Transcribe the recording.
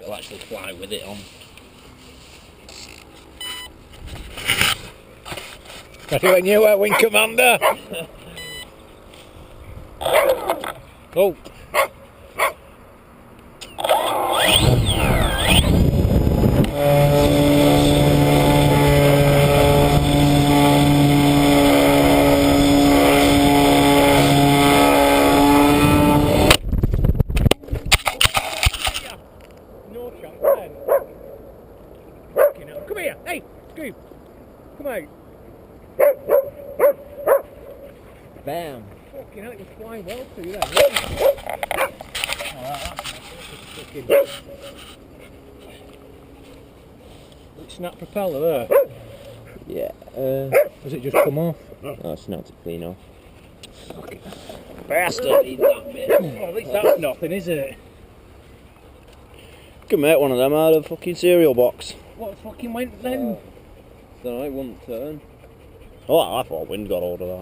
It'll actually fly with it on. Ready when you are, Wing Commander! Oh! No chance then. Fucking hell. Come here! Hey! Scream! Come out! Bam! Fucking hell, it was flying well to you then. Fucking... Snap propeller there. Yeah. Has it just come off? Oh, it's not to clean off. Fucking bastard! Eat that bit. Well, at least that's nothing, is it? Could make one of them out of a fucking cereal box. What fucking went then? So it wouldn't turn. Oh, I thought wind got hold of that.